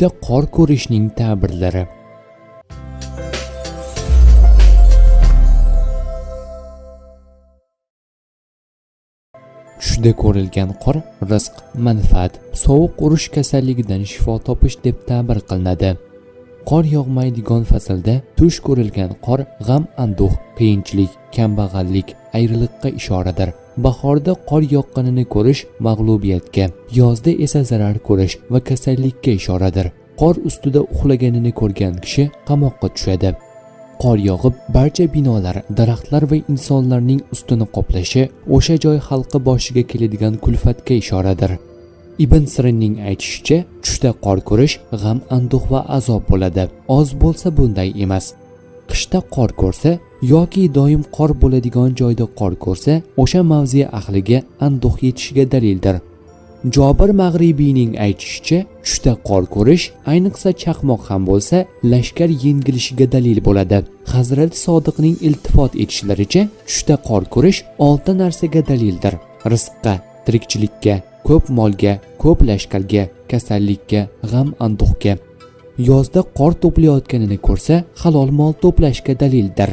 tushda qor ko'rishning ta'birlari. Tushda ko'rilgan qor rizq, manfaat, sovuq urush kasalligidan shifo topish deb ta'bir qilinadi. Qor yog'maydigan faslda tush ko'rilgan qor g'am, anduh, qiyinchilik, kambag'allik, ayriliqqa ishoradir. Bahorda qor yoqqanini ko'rish mag'lubiyatga, yozda esa zarar ko'rish va kasallikka ishoradir. Qor ustida uxlaganini ko'rgan kishi qamoqqa tushadi. Qor yog'ib, barcha binolar, daraxtlar va insonlarning ustini qoplashi o'sha joy xalqi boshiga keladigan kulfatga ishoradir. Ibn Sirinning aytishicha, tushda qor ko'rish g'am, anduh va azob bo'ladi. Oz bo'lsa bunday emas. Qishda qor ko'rsa yoki doim qor bo'ladigan joyda qor ko'rsa, o'sha mavze ahliga anduh yetishiga dalildir. Jobir Mag'ribiyning aytishicha, tushda qor ko'rish, ayniqsa chaqmoq ham bo'lsa, lashkar yengilishiga dalil bo'ladi. Hazrat Sodiqning iltifot etishlaricha, tushda qor ko'rish 6 narsaga dalildir. Rizqqa, tirikchilikka, ko'p molga, ko'p lashkarga, kasallikka, g'am, anduhga. Yozda qor to'playotganini ko'rsa, halol mol to'plashga dalildir.